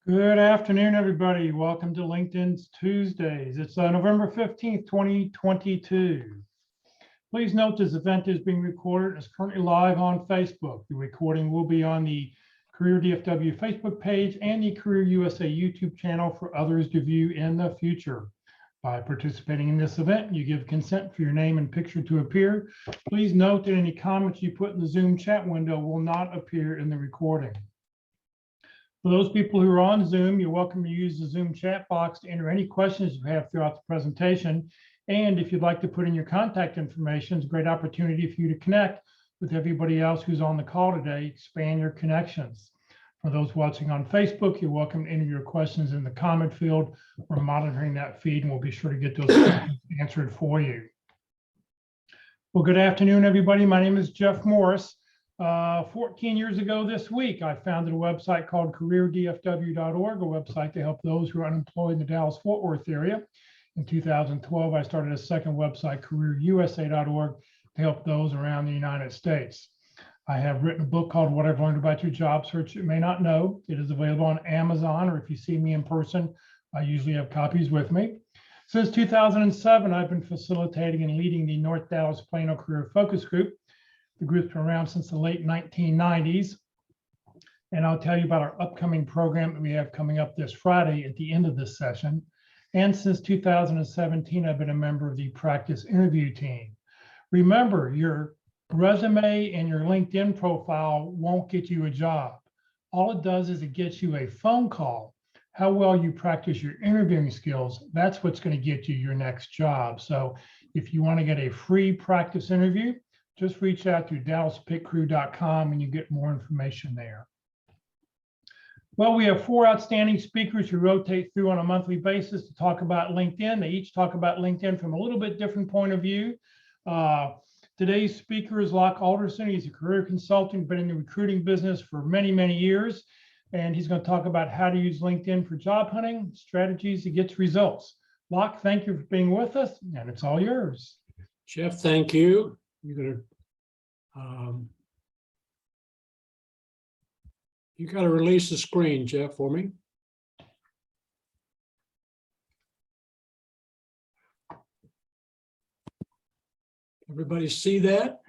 Good afternoon, everybody. Welcome to LinkedIn's Tuesdays. It's November 15th, 2022. Please note this event is being recorded and is currently live on Facebook. The recording will be on the Career DFW Facebook page and the Career USA YouTube channel for others to view in the future. By participating in this event, you give consent for your name and picture to appear. Please note that any comments you put in the Zoom chat window will not appear in the recording. For those people who are on Zoom, you're welcome to use the Zoom chat box to enter any questions you have throughout the presentation. And if you'd like to put in your contact information, it's a great opportunity for you to connect with everybody else who's on the call today, expand your connections. For those watching on Facebook, you're welcome to enter your questions in the comment field. We're monitoring that feed and we'll be sure to get those questions answered for you. Well, good afternoon, everybody. My name is Jeff Morris. 14 years ago this week, I founded a website called careerdfw.org, a website to help those who are unemployed in the Dallas-Fort Worth area. In 2012, I started a second website, careerusa.org, to help those around the United States. I have written a book called What I've Learned About Your Job Search You May Not Know. It is available on Amazon, or if you see me in person, I usually have copies with me. Since 2007, I've been facilitating and leading the North Dallas Plano Career Focus Group. The group's been around since the late 1990s. And I'll tell you about our upcoming program that we have coming up this Friday at the end of this session. And since 2017, I've been a member of the practice interview team. Remember, your resume and your LinkedIn profile won't get you a job. All it does is it gets you a phone call. How well you practice your interviewing skills, that's what's going to get you your next job. So if you want to get a free practice interview, just reach out to dallaspitcrew.com and you get more information there. Well, we have 4 outstanding speakers who rotate through on a monthly basis to talk about LinkedIn. They each talk about LinkedIn from a little bit different point of view. Today's speaker is Locke Alderson. He's a career consultant, been in the recruiting business for many, many years. And he's going to talk about how to use LinkedIn for job hunting, strategies to get results. Locke, thank you for being with us, and it's all yours. Jeff, thank you. You're going to you got to release the screen, Jeff, for me. Everybody see that?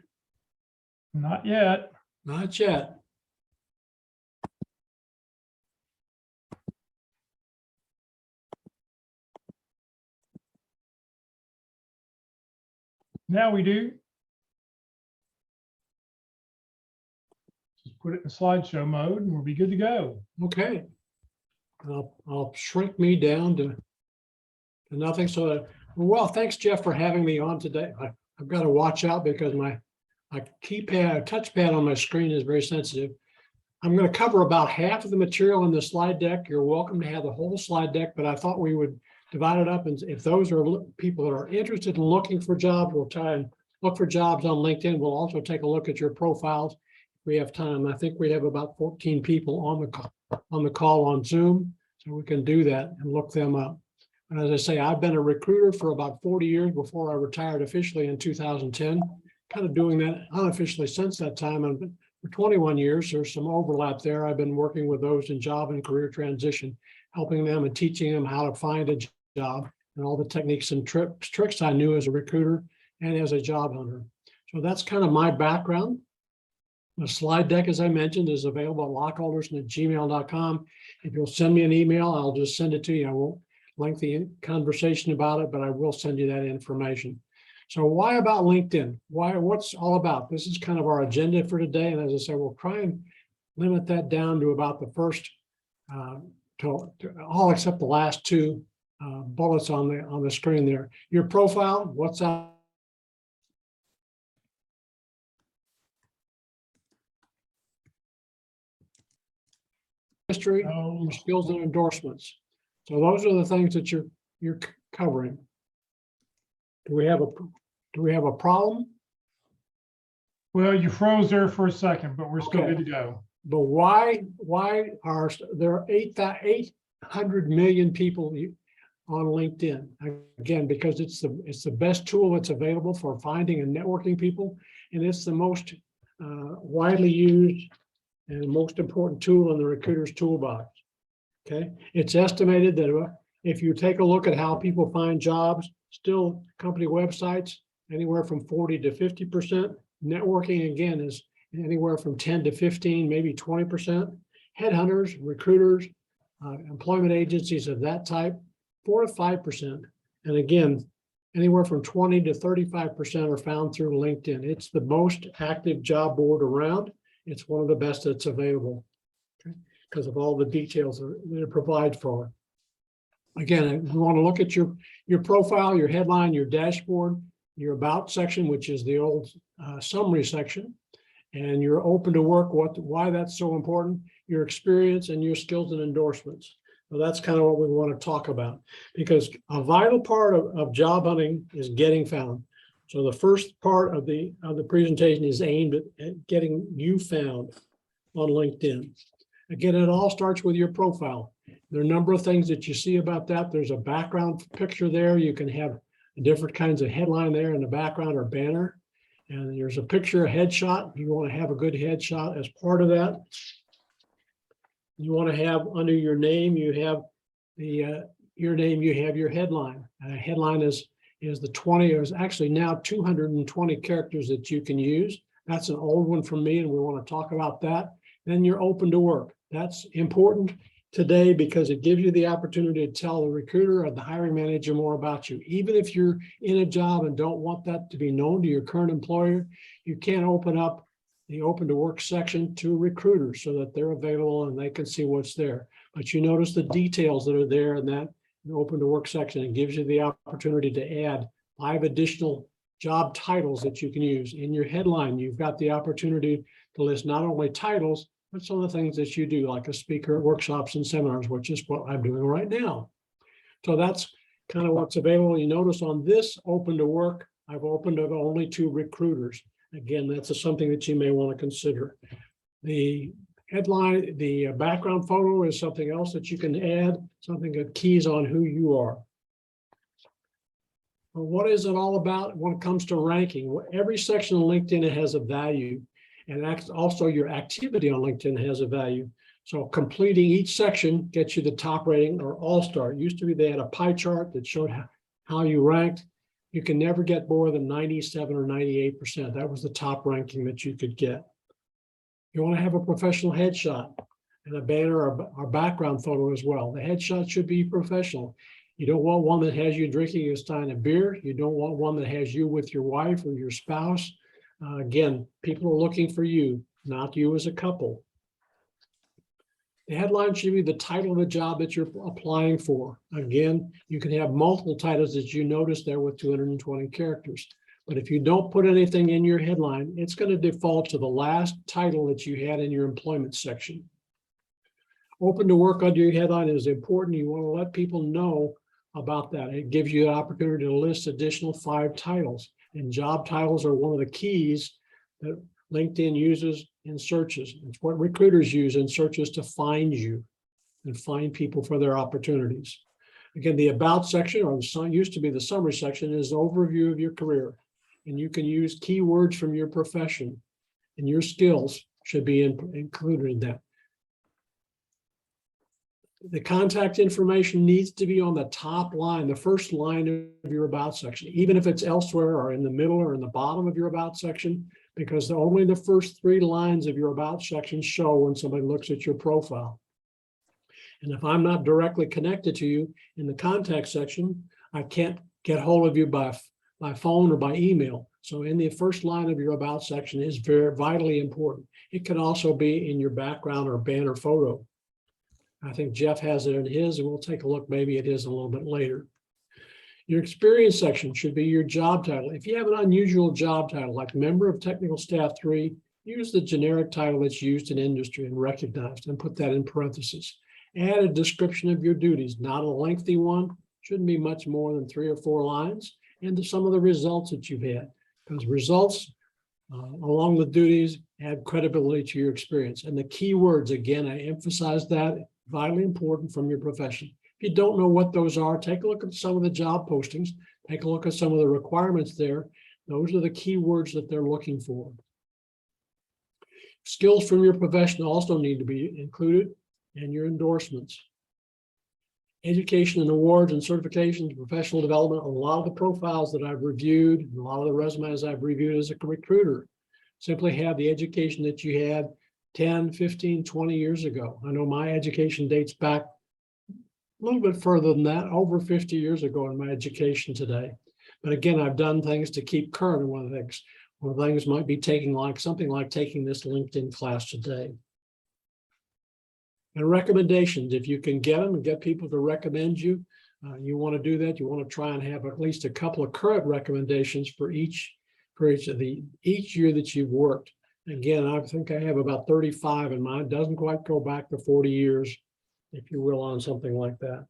Not yet. Not yet. Now we do. Just put it in slideshow mode and we'll be good to go. Okay. I'll shrink me down to nothing. So, well, thanks, Jeff, for having me on today. I've got to watch out because my keypad, touchpad on my screen is very sensitive. I'm going to cover about half of the material in the slide deck. You're welcome to have the whole slide deck, but I thought we would divide it up. And if those are people that are interested in looking for jobs, we'll try and look for jobs on LinkedIn. We'll also take a look at your profiles. We have time. I think we have about 14 people on the call on Zoom, so we can do that and look them up. And as I say, I've been a recruiter for about 40 years before I retired officially in 2010, kind of doing that unofficially since that time. And for 21 years, there's some overlap there. I've been working with those in job and career transition, helping them and teaching them how to find a job and all the techniques and tricks I knew as a recruiter and as a job hunter. So that's kind of my background. The slide deck, as I mentioned, is available at lockealderson@gmail.com. If you'll send me an email, I'll just send it to you. I won't lengthy conversation about it, but I will send you that information. So why about LinkedIn? What's all about? This is kind of our agenda for today. And as I say, we'll try and limit that down to about the first, to all except the last 2 bullets on the screen there. Your profile, what's up? History, your skills and endorsements. So those are the things that you're covering. Do we have a problem? Well, you froze there for a second, but we're still Okay. good to go. But why are there 800 million people on LinkedIn? Again, because it's the best tool that's available for finding and networking people, and it's the most widely used and most important tool in the recruiter's toolbox. Okay, it's estimated that if you take a look at how people find jobs, still company websites, anywhere from 40 to 50%. Networking, again, is anywhere from 10 to 15, maybe 20%. Headhunters, recruiters, employment agencies of that type, 4 to 5%. And again, anywhere from 20 to 35% are found through LinkedIn. It's the most active job board around. It's one of the best that's available, okay, because of all the details that it provides for. Again, we want to look at your profile, your headline, your dashboard, your about section, which is the old summary section, and your open to work, why that's so important, your experience and your skills and endorsements. So that's kind of what we want to talk about, because a vital part of job hunting is getting found. So the first part of the presentation is aimed at getting you found on LinkedIn. Again, it all starts with your profile. There are a number of things that you see about that. There's a background picture there. You can have different kinds of headline there in the background or banner. And there's a picture, a headshot. You want to have a good headshot as part of that. You want to have under your name, you have your name, you have your headline. Headline is the 20, or is actually now 220 characters that you can use. That's an old one from me, and we want to talk about that. Then you're open to work. That's important today because it gives you the opportunity to tell the recruiter or the hiring manager more about you. Even if you're in a job and don't want that to be known to your current employer, you can open up the open to work section to recruiters so that they're available and they can see what's there. But you notice the details that are there in that open to work section. It gives you the opportunity to add 5 additional job titles that you can use. In your headline, you've got the opportunity to list not only titles, but some of the things that you do, like a speaker at workshops and seminars, which is what I'm doing right now. So that's kind of what's available. You notice on this open to work, I've opened it only to recruiters. Again, that's something that you may want to consider. The headline, the background photo is something else that you can add, something that keys on who you are. Well, what is it all about when it comes to ranking? Every section of LinkedIn has a value. And also your activity on LinkedIn has a value. So completing each section gets you the top rating or all-star. It used to be they had a pie chart that showed how you ranked. You can never get more than 97 or 98%. That was the top ranking that you could get. You want to have a professional headshot and a banner or background photo as well. The headshot should be professional. You don't want one that has you drinking a stein of beer. You don't want one that has you with your wife or your spouse. Again, people are looking for you, not you as a couple. The headline should be the title of the job that you're applying for. Again, you can have multiple titles that you notice there with 220 characters. But if you don't put anything in your headline, it's going to default to the last title that you had in your employment section. Open to work under your headline is important. You want to let people know about that. It gives you an opportunity to list additional 5 titles. And job titles are one of the keys that LinkedIn uses in searches. It's what recruiters use in searches to find you and find people for their opportunities. Again, the about section, or used to be the summary section, is an overview of your career. And you can use keywords from your profession, and your skills should be included in that. The contact information needs to be on the top line, the first line of your about section, even if it's elsewhere or in the middle or in the bottom of your about section, because only the first 3 lines of your about section show when somebody looks at your profile. And if I'm not directly connected to you in the contact section, I can't get hold of you by phone or by email. So in the first line of your about section is very vitally important. It can also be in your background or banner photo. I think Jeff has it in his, and we'll take a look maybe at his a little bit later. Your experience section should be your job title. If you have an unusual job title, like member of technical staff 3, use the generic title that's used in industry and recognized, and put that in parentheses. Add a description of your duties, not a lengthy one, shouldn't be much more than 3 or 4 lines, and some of the results that you've had, because results along with duties add credibility to your experience. And the keywords, again, I emphasize that, vitally important from your profession. If you don't know what those are, take a look at some of the job postings, take a look at some of the requirements there. Those are the keywords that they're looking for. Skills from your profession also need to be included, and your endorsements. Education and awards and certifications, professional development. A lot of the profiles that I've reviewed, and a lot of the resumes I've reviewed as a recruiter simply have the education that you had 10, 15, 20 years ago. I know my education dates back a little bit further than that, over 50 years ago in my education today. But again, I've done things to keep current. One of the things might be taking something like taking this LinkedIn class today. And recommendations, if you can get them and get people to recommend you, you want to do that. You want to try and have at least a couple of current recommendations for each year that you've worked. Again, I think I have about 35 and mine doesn't quite go back to 40 years, if you will, on something like that.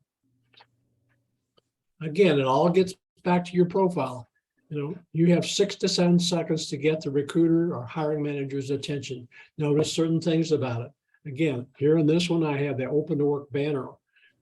Again, it all gets back to your profile. You have 6 to 7 seconds to get the recruiter or hiring manager's attention. Notice certain things about it. Again, here in this one, I have the open to work banner.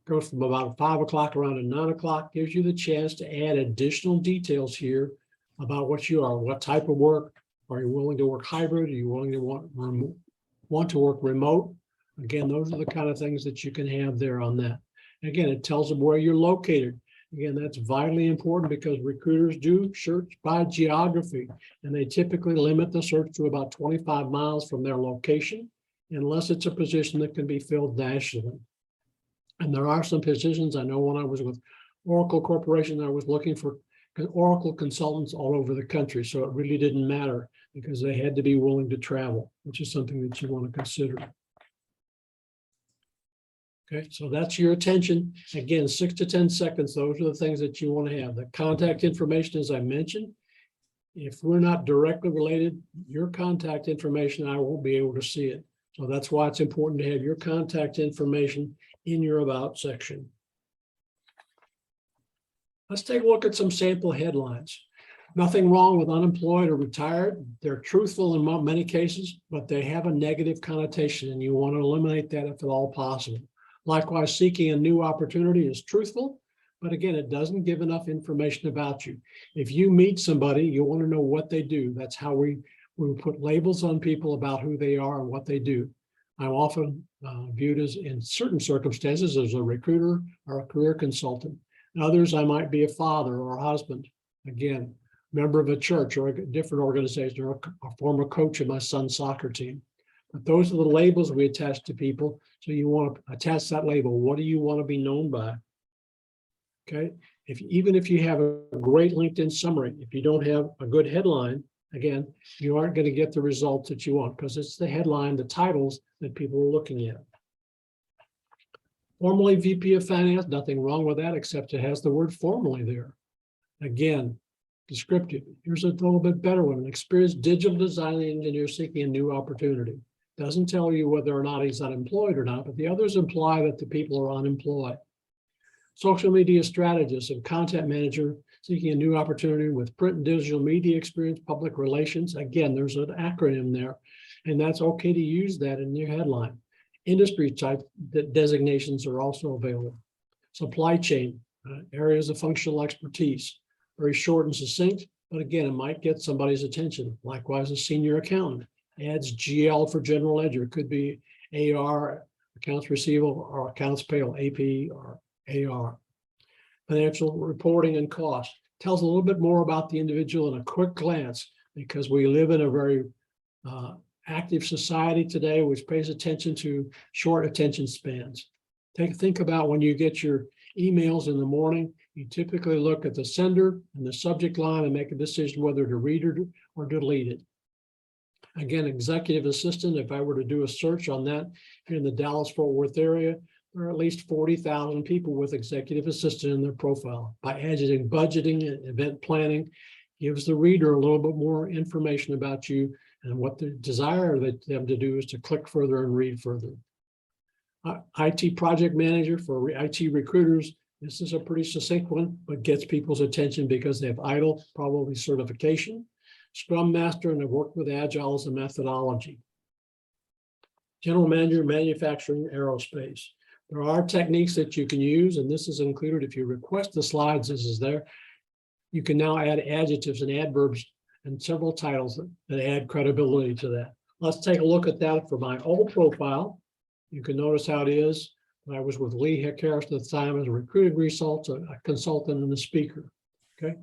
Goes from about 5 o'clock around to 9 o'clock, gives you the chance to add additional details here about what you are, what type of work. Are you willing to work hybrid? Are you willing to want to work remote? Again, those are the kind of things that you can have there on that. Again, it tells them where you're located. Again, that's vitally important because recruiters do search by geography, and they typically limit the search to about 25 miles from their location, unless it's a position that can be filled nationally. And there are some positions, I know when I was with Oracle Corporation, I was looking for Oracle consultants all over the country. So it really didn't matter because they had to be willing to travel, which is something that you want to consider. Okay, so that's your attention. Again, 6 to 10 seconds. Those are the things that you want to have. The contact information, as I mentioned, if we're not directly related, your contact information, I won't be able to see it. So that's why it's important to have your contact information in your about section. Let's take a look at some sample headlines. Nothing wrong with unemployed or retired. They're truthful in many cases, but they have a negative connotation, and you want to eliminate that if at all possible. Likewise, seeking a new opportunity is truthful, but again, it doesn't give enough information about you. If you meet somebody, you want to know what they do. That's how we put labels on people about who they are and what they do. I'm often viewed as, in certain circumstances, as a recruiter or a career consultant. In others, I might be a father or a husband. Again, member of a church or a different organization, or a former coach of my son's soccer team. But those are the labels we attach to people. So you want to attach that label. What do you want to be known by? Okay. Even if you have a great LinkedIn summary, if you don't have a good headline, again, you aren't going to get the results that you want because it's the headline, the titles that people are looking at. Formerly VP of Finance, nothing wrong with that, except it has the word formerly there. Again, descriptive. Here's a little bit better one. An experienced digital design engineer seeking a new opportunity. Doesn't tell you whether or not he's unemployed or not, but the others imply that the people are unemployed. Social media strategist and content manager seeking a new opportunity with print and digital media experience, public relations. Again, there's an acronym there, and that's okay to use that in your headline. Industry type designations are also available. Supply chain, areas of functional expertise, very short and succinct, but again, it might get somebody's attention. Likewise, a senior accountant adds GL for general ledger. It could be AR, accounts receivable, or accounts payable, AP or AR. Financial reporting and cost tells a little bit more about the individual in a quick glance, because we live in a very active society today, which pays attention to short attention spans. Think about when you get your emails in the morning, you typically look at the sender and the subject line and make a decision whether to read it or delete it. Again, executive assistant, if I were to do a search on that here in the Dallas-Fort Worth area, there are at least 40,000 people with executive assistant in their profile. By adding budgeting and event planning, gives the reader a little bit more information about you, and what the desire them to do is to click further and read further. IT project manager for IT recruiters. This is a pretty succinct one, but gets people's attention because they have ITIL, probably certification. Scrum master, and have worked with Agile as a methodology. General manager, manufacturing, aerospace. There are techniques that you can use, and this is included. If you request the slides, this is there. You can now add adjectives and adverbs and several titles that add credibility to that. Let's take a look at that for my old profile. You can notice how it is. I was with Lee Harrison at the time as a recruiting consultant, a consultant and a speaker. Okay.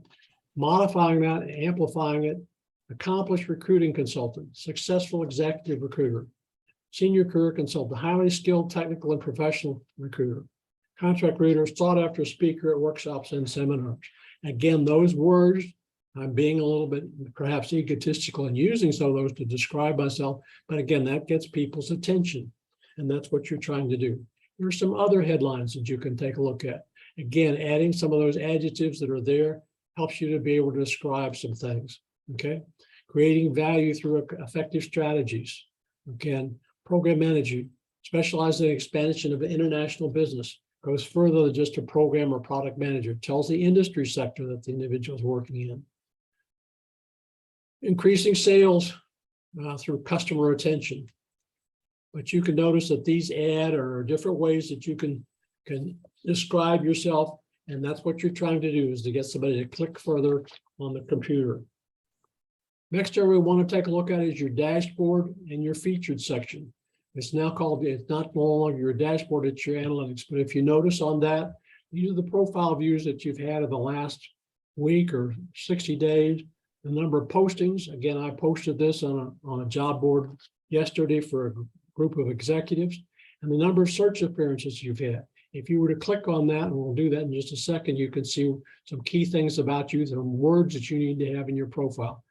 Modifying that, amplifying it, accomplished recruiting consultant, successful executive recruiter, senior career consultant, highly skilled technical and professional recruiter, contract reader, sought after speaker at workshops and seminars. Again, those words, I'm being a little bit perhaps egotistical in using some of those to describe myself, but again, that gets people's attention, and that's what you're trying to do. There are some other headlines that you can take a look at. Again, adding some of those adjectives that are there helps you to be able to describe some things, okay? Creating value through effective strategies. Again, program management, specializing in expansion of international business, goes further than just a program or product manager, tells the industry sector that the individual is working in. Increasing sales through customer retention. But you can notice that these are different ways that you can describe yourself, and that's what you're trying to do, is to get somebody to click further on the computer. Next area we want to take a look at is your dashboard and your featured section. It's now called, it's not no longer your dashboard, it's your analytics. But if you notice on that, these are the profile views that you've had in the last week or 60 days, the number of postings. Again, I posted this on a job board yesterday for a group of executives, and the number of search appearances you've had. If you were to click on that, and we'll do that in just a second, you can see some key things about you, some words that you need to have in your profile.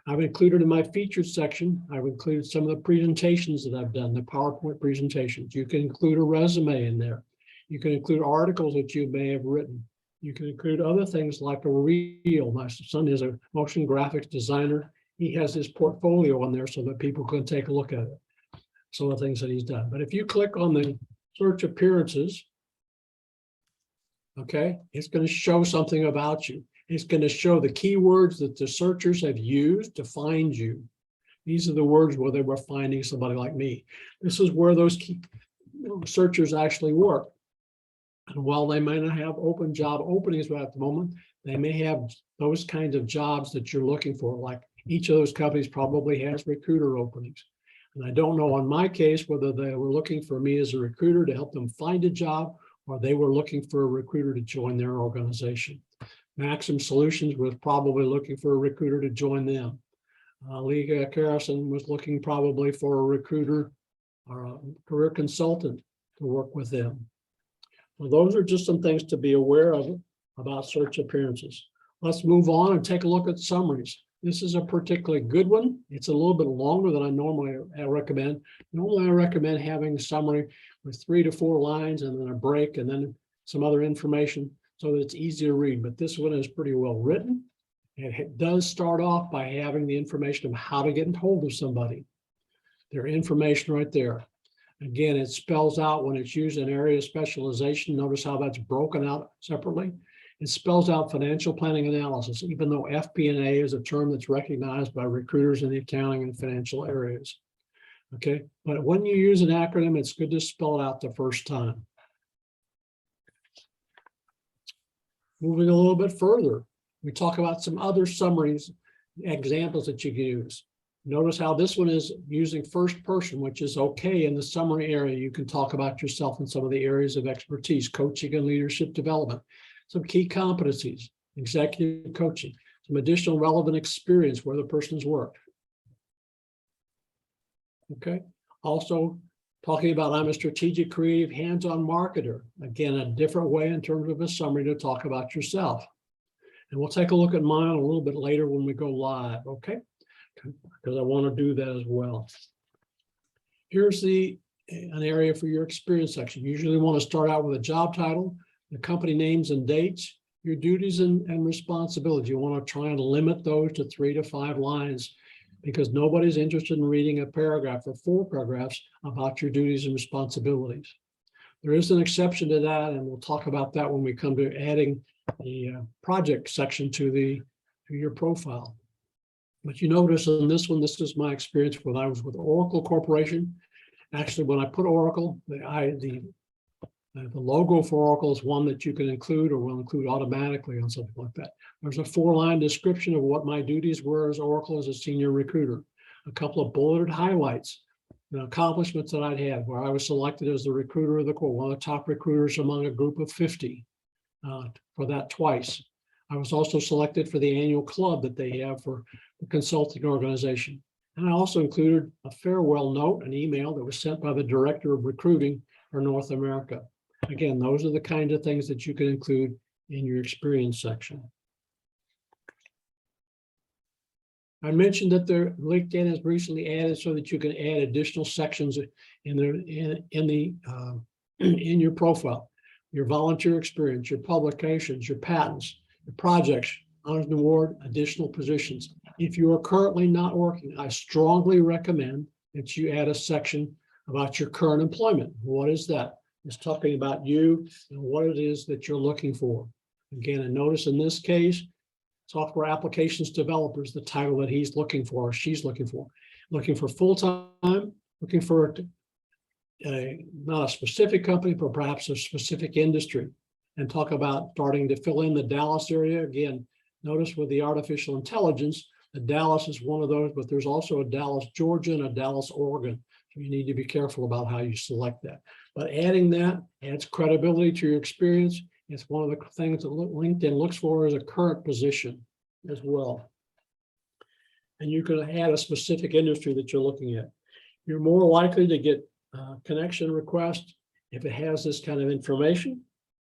I've included in my featured section, I've included some of the presentations that I've done, the PowerPoint presentations. You can include a resume in there. You can include articles that you may have written. You can include other things like a reel. My son is a motion graphics designer. He has his portfolio on there so that people can take a look at it. Some of the things that he's done. But if you click on the search appearances, okay, it's going to show something about you. It's going to show the keywords that the searchers have used to find you. These are the words where they were finding somebody like me. This is where those key searchers actually work. And while they may not have open job openings right at the moment, they may have those kinds of jobs that you're looking for. Like each of those companies probably has recruiter openings. And I don't know in my case whether they were looking for me as a recruiter to help them find a job, or they were looking for a recruiter to join their organization. Maxim Solutions was probably looking for a recruiter to join them. Lee Harrison was looking probably for a recruiter or a career consultant to work with them. Well, those are just some things to be aware of about search appearances. Let's move on and take a look at summaries. This is a particularly good one. It's a little bit longer than I normally recommend. Normally I recommend having a summary with 3 to 4 lines and then a break and then some other information so that it's easy to read. But this one is pretty well written. It does start off by having the information of how to get in hold of somebody. Their information right there. Again, it spells out when it's used in area of specialization. Notice how that's broken out separately. It spells out financial planning analysis, even though FP&A is a term that's recognized by recruiters in the accounting and financial areas. Okay, but when you use an acronym, it's good to spell it out the first time. Moving a little bit further, we talk about some other summaries, examples that you can use. Notice how this one is using first person, which is okay in the summary area. You can talk about yourself in some of the areas of expertise, coaching and leadership development, some key competencies, executive coaching, some additional relevant experience where the person's worked. Okay. Also talking about I'm a strategic, creative, hands-on marketer. Again, a different way in terms of a summary to talk about yourself. And we'll take a look at mine a little bit later when we go live, okay? Because I want to do that as well. Here's an area for your experience section. You usually want to start out with a job title, the company names and dates, your duties and responsibilities. You want to try and limit those to 3 to 5 lines because nobody's interested in reading a paragraph or 4 paragraphs about your duties and responsibilities. There is an exception to that, and we'll talk about that when we come to adding the project section to your profile. But you notice on this one, this is my experience when I was with Oracle Corporation. Actually, when I put Oracle, the logo for Oracle is one that you can include or will include automatically on something like that. There's a 4-line description of what my duties were as Oracle as a senior recruiter, a couple of bulleted highlights. accomplishments that I'd had, where I was selected as the recruiter of the quarter, one of the top recruiters among a group of 50 for that twice. I was also selected for the annual club that they have for the consulting organization. And I also included a farewell note, an email that was sent by the director of recruiting for North America. Again, those are the kinds of things that you can include in your experience section. I mentioned that the LinkedIn has recently added so that you can add additional sections in your profile, your volunteer experience, your publications, your patents, your projects, honors and award, additional positions. If you are currently not working, I strongly recommend that you add a section about your current employment. What is that? It's talking about you and what it is that you're looking for. Again, and notice in this case, software applications developers, the title that he's looking for, or she's looking for full-time, looking for not a specific company, but perhaps a specific industry, and talk about starting to fill in the Dallas area. Again, notice with the artificial intelligence, the Dallas is one of those, but there's also a Dallas, Georgia, and a Dallas, Oregon. So you need to be careful about how you select that. But adding that adds credibility to your experience. It's one of the things that LinkedIn looks for is a current position as well. And you can add a specific industry that you're looking at. You're more likely to get connection requests if it has this kind of information,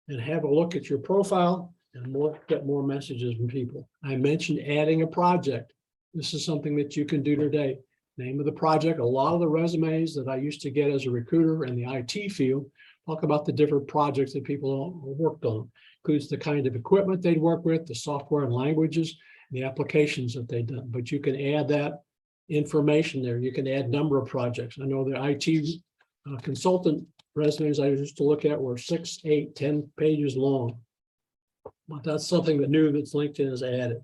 and have a look at your profile and get more messages from people. I mentioned adding a project. This is something that you can do today. Name of the project. A lot of the resumes that I used to get as a recruiter in the IT field talk about the different projects that people worked on. Includes the kind of equipment they'd work with, the software and languages, the applications that they've done. But you can add that information there. You can add number of projects. I know the IT consultant resumes I used to look at were 6, 8, 10 pages long. But that's something that new that LinkedIn has added.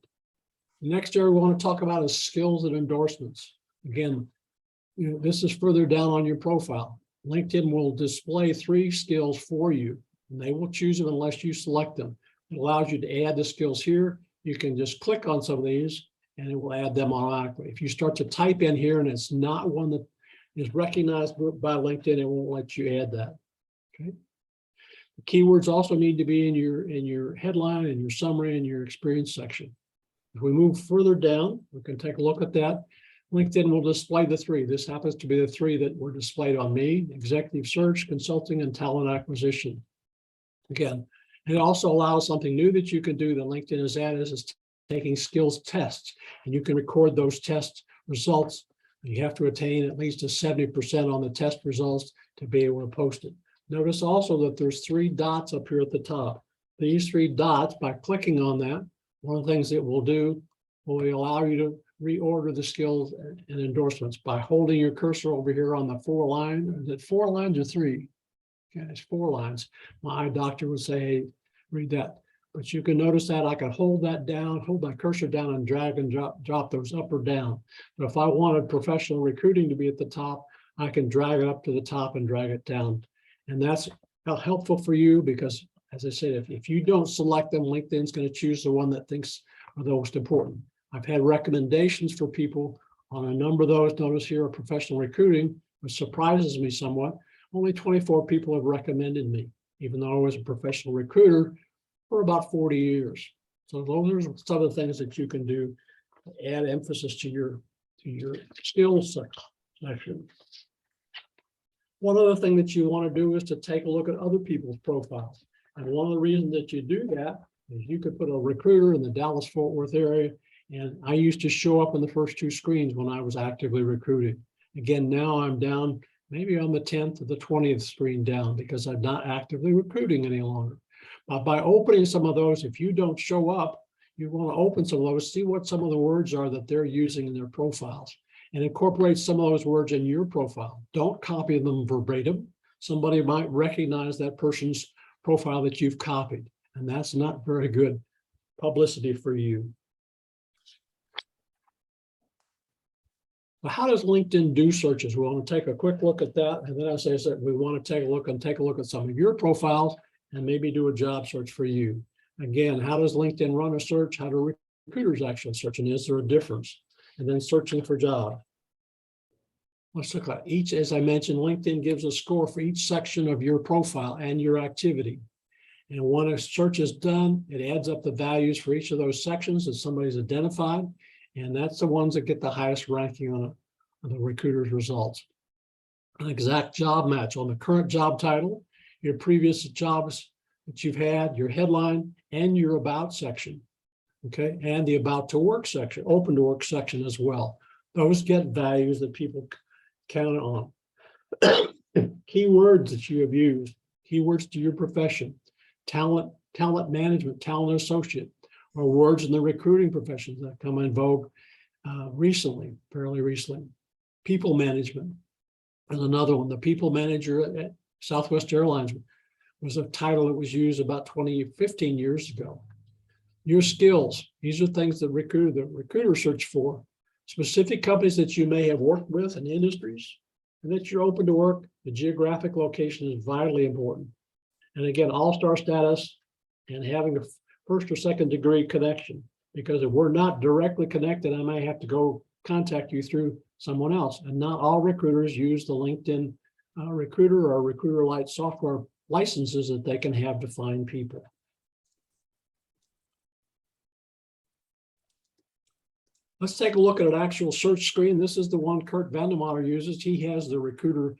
The next area we want to talk about is skills and endorsements. Again, this is further down on your profile. LinkedIn will display 3 skills for you, and they will choose them unless you select them. It allows you to add the skills here. You can just click on some of these and it will add them automatically. If you start to type in here and it's not one that is recognized by LinkedIn, it won't let you add that. Okay. The keywords also need to be in your headline and your summary and your experience section. If we move further down, we can take a look at that. LinkedIn will display the 3. This happens to be the 3 that were displayed on me: executive search, consulting, and talent acquisition. Again, it also allows something new that you can do that LinkedIn has added is taking skills tests, and you can record those test results. You have to attain at least a 70% on the test results to be able to post it. Notice also that there's 3 dots up here at the top. These 3 dots, by clicking on that, one of the things it will do will allow you to reorder the skills and endorsements by holding your cursor over here on the 4 line. Is it 4 lines or 3? Okay, it's 4 lines. My eye doctor would say, hey, read that. But you can notice that I can hold that down, hold my cursor down and drag and drop those up or down. But if I wanted professional recruiting to be at the top, I can drag it up to the top and drag it down. And that's helpful for you because, as I said, if you don't select them, LinkedIn's going to choose the one that thinks are the most important. I've had recommendations for people on a number of those. Notice here, professional recruiting, which surprises me somewhat. Only 24 people have recommended me, even though I was a professional recruiter for about 40 years. So those are some of the things that you can do to add emphasis to your skills section. One other thing that you want to do is to take a look at other people's profiles. And one of the reasons that you do that is you could put a recruiter in the Dallas-Fort Worth area. And I used to show up in the first 2 screens when I was actively recruiting. Again, now I'm down maybe on the 10th or the 20th screen down because I'm not actively recruiting any longer. But by opening some of those, if you don't show up, you want to open some of those, see what some of the words are that they're using in their profiles, and incorporate some of those words in your profile. Don't copy them verbatim. Somebody might recognize that person's profile that you've copied, and that's not very good publicity for you. But how does LinkedIn do searches? We want to take a quick look at that. And then as I said, we want to take a look at some of your profiles and maybe do a job search for you. Again, how does LinkedIn run a search? How do recruiters actually search? And is there a difference? And then searching for jobs. Let's look at each, as I mentioned, LinkedIn gives a score for each section of your profile and your activity. And when a search is done, it adds up the values for each of those sections that somebody's identified. And that's the ones that get the highest ranking on the recruiter's results. An exact job match on the current job title, your previous jobs that you've had, your headline, and your about section. Okay, and the about to work section, open to work section as well. Those get values that people count on. Keywords that you have used, keywords to your profession, talent management, talent associate, or words in the recruiting professions that come in vogue fairly recently. People management is another one. The people manager at Southwest Airlines was a title that was used about 15 years ago. Your skills, these are things that recruiters search for. Specific companies that you may have worked with and industries, and that you're open to work. The geographic location is vitally important. And again, all-star status and having a first or second degree connection, because if we're not directly connected, I may have to go contact you through someone else. And not all recruiters use the LinkedIn Recruiter or Recruiter Lite software licenses that they can have to find people. Let's take a look at an actual search screen. This is the one Kurt Vandemotter uses. He has the Recruiter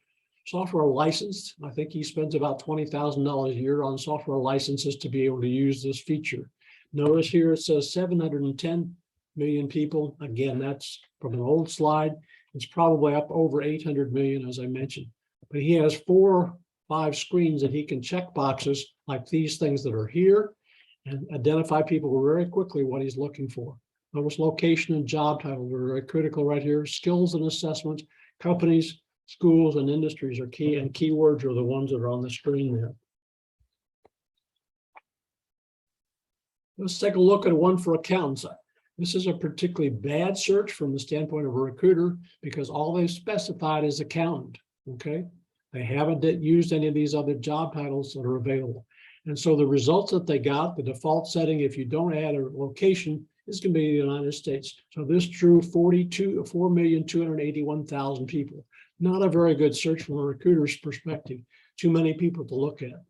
software licensed. I think he spends about $20,000 a year on software licenses to be able to use this feature. Notice here it says 710 million people. Again, that's from an old slide. It's probably up over 800 million, as I mentioned. But he has 4 or 5 screens that he can check boxes like these things that are here and identify people very quickly what he's looking for. Notice location and job titles are very critical right here. Skills and assessments, companies, schools, and industries are key, and keywords are the ones that are on the screen there. Let's take a look at one for accountants. This is a particularly bad search from the standpoint of a recruiter because all they've specified is accountant, okay? They haven't used any of these other job titles that are available. And so the results that they got, the default setting, if you don't add a location, is going to be the United States. So this drew 4,281,000 people. Not a very good search from a recruiter's perspective. Too many people to look at.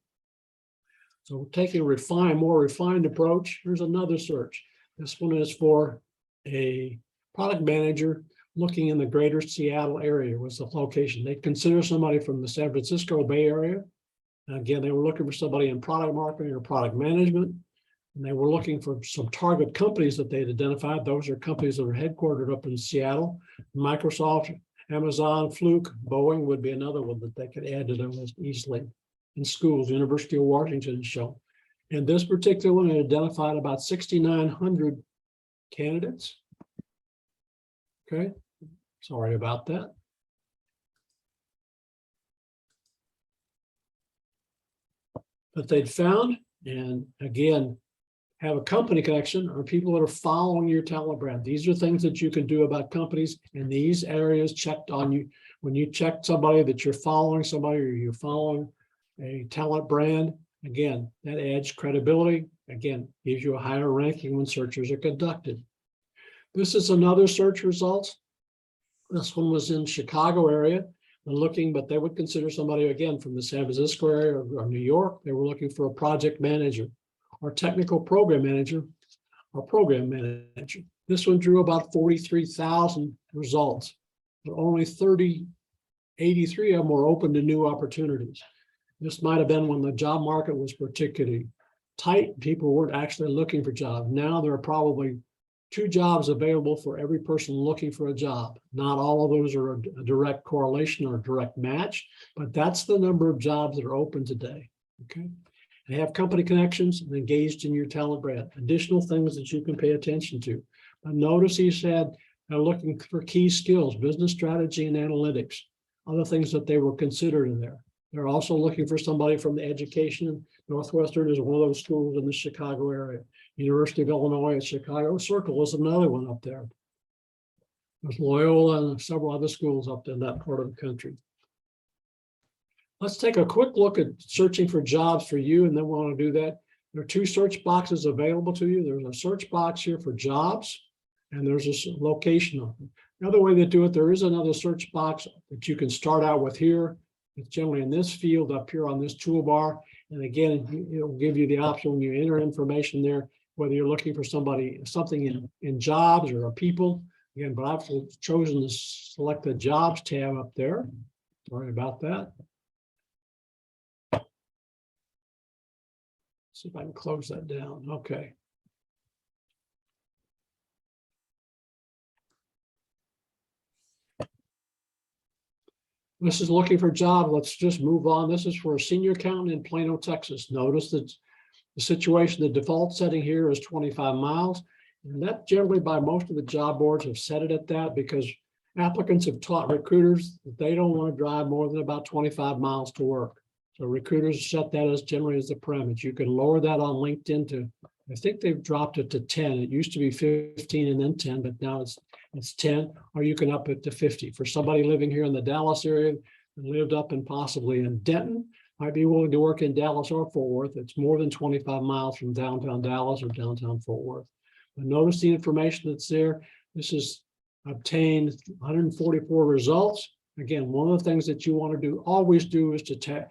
So taking a more refined approach, here's another search. This one is for a product manager looking in the greater Seattle area was the location. They consider somebody from the San Francisco Bay Area. And again, they were looking for somebody in product marketing or product management. And they were looking for some target companies that they'd identified. Those are companies that are headquartered up in Seattle. Microsoft, Amazon, Fluke, Boeing would be another one that they could add to their list easily. In schools, University of Washington is shown. And this particular one identified about 6,900 candidates. Okay, sorry about that. But they'd found, and again, have a company connection or people that are following your talent brand. These are things that you can do about companies, and these areas checked on you. When you check somebody that you're following somebody or you're following a talent brand, again, that adds credibility. Again, gives you a higher ranking when searches are conducted. This is another search results. This one was in Chicago area. Looking, but they would consider somebody again from the San Francisco area or New York. They were looking for a project manager or technical program manager or program manager. This one drew about 43,000 results, but only 83 of them were open to new opportunities. This might have been when the job market was particularly tight. People weren't actually looking for jobs. Now there are probably 2 jobs available for every person looking for a job. Not all of those are a direct correlation or a direct match, but that's the number of jobs that are open today, okay? And have company connections and engaged in your talent brand. Additional things that you can pay attention to. But notice he said they're looking for key skills, business strategy and analytics, other things that they were considered in there. They're also looking for somebody from the education. Northwestern is one of those schools in the Chicago area. University of Illinois at Chicago Circle is another one up there. There's Loyola and several other schools up in that part of the country. Let's take a quick look at searching for jobs for you, and then we want to do that. There are 2 search boxes available to you. There's a search box here for jobs, and there's a location of them. Another way to do it, there is another search box that you can start out with here. It's generally in this field up here on this toolbar. And again, it'll give you the option when you enter information there, whether you're looking for something in jobs or people. Again, but I've chosen to select the jobs tab up there. Sorry about that. See if I can close that down. Okay. This is looking for job. Let's just move on. This is for a senior accountant in Plano, Texas. Notice that the situation, the default setting here is 25 miles. And that generally by most of the job boards have set it at that because applicants have taught recruiters that they don't want to drive more than about 25 miles to work. So recruiters set that as generally as the premise. You can lower that on LinkedIn to, I think they've dropped it to 10. It used to be 15 and then 10, but now it's 10, or you can up it to 50. For somebody living here in the Dallas area and lived up in possibly in Denton, might be willing to work in Dallas or Fort Worth. It's more than 25 miles from downtown Dallas or downtown Fort Worth. But notice the information that's there. This is obtained 144 results. Again, one of the things that you want to do, always do, is to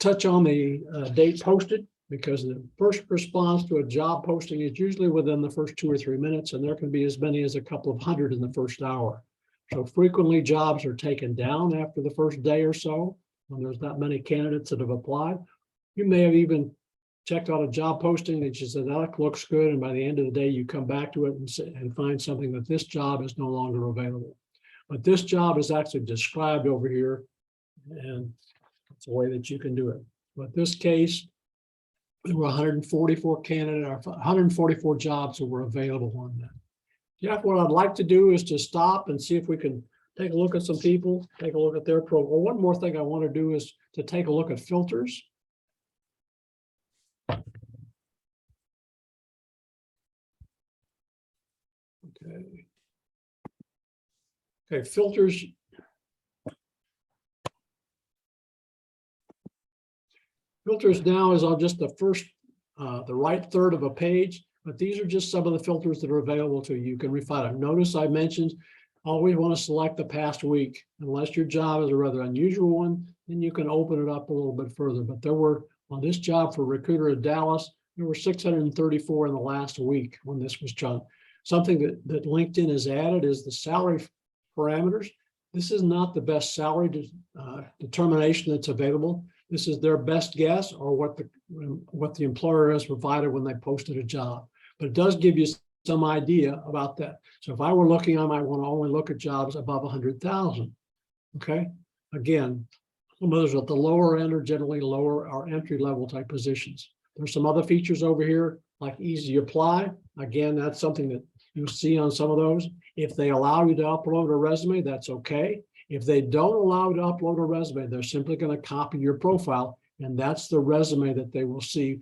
touch on the date posted, because the first response to a job posting is usually within the first 2 or 3 minutes, and there can be as many as a couple of hundred in the first hour. So frequently jobs are taken down after the first day or so, when there's not many candidates that have applied. You may have even checked out a job posting that you said, that looks good, and by the end of the day, you come back to it and find something that this job is no longer available. But this job is actually described over here, and it's a way that you can do it. But this case, there were 144 candidates, 144 jobs that were available on that. Jeff, what I'd like to do is to stop and see if we can take a look at some people, take a look at their profile. One more thing I want to do is to take a look at filters. Okay. Okay, filters. Filters now is on just the first, the right third of a page, but these are just some of the filters that are available to you. You can refine it. Notice I mentioned always want to select the past week. Unless your job is a rather unusual one, then you can open it up a little bit further. But there were, on this job for recruiter in Dallas, there were 634 in the last week when this was done. Something that LinkedIn has added is the salary parameters. This is not the best salary determination that's available. This is their best guess or what the employer has provided when they posted a job. But it does give you some idea about that. So if I were looking, I might want to only look at jobs above 100,000. Okay. Again, some of those at the lower end are generally lower or entry level type positions. There's some other features over here like easy apply. Again, that's something that you'll see on some of those. If they allow you to upload a resume, that's okay. If they don't allow you to upload a resume, they're simply going to copy your profile, and that's the resume that they will see,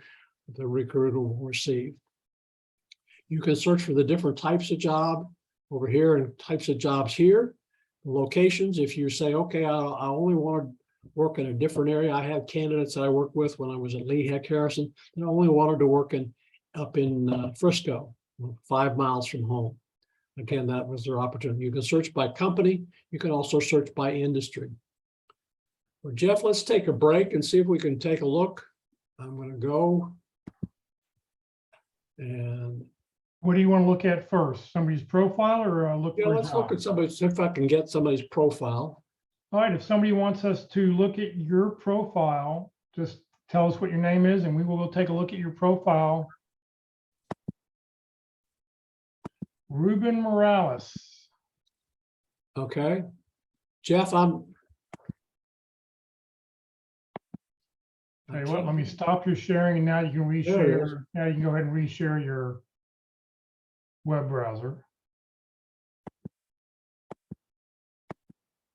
the recruiter will receive. You can search for the different types of job over here and types of jobs here. The locations, if you say, okay, I only want to work in a different area. I have candidates that I worked with when I was at Lee Heck Harrison, and I only wanted to work up in Frisco, 5 miles from home. Again, that was their opportunity. You can search by company. You can also search by industry. Well, Jeff, let's take a break and see if we can take a look. I'm going to go. And What do you want to look at first? Somebody's profile or look yeah, for a let's look job? at somebody, see if I can get somebody's profile. All right, if somebody wants us to look at your profile, just tell us what your name is and we will go take a look at your profile. Ruben Morales. Okay. Jeff, Tell you what, let me stop your sharing and now you can reshare. Now you can go ahead and reshare your web browser.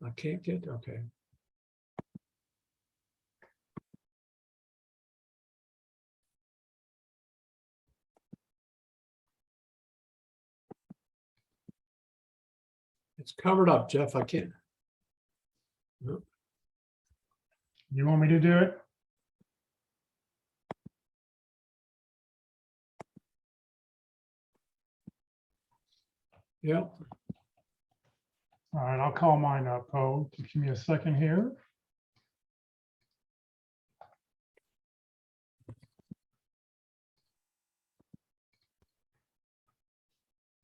I can't get, okay. It's covered up, Jeff. I can't. Nope. You want me to do it? Yeah. All right, I'll call mine up, Poe. Just give me a second here.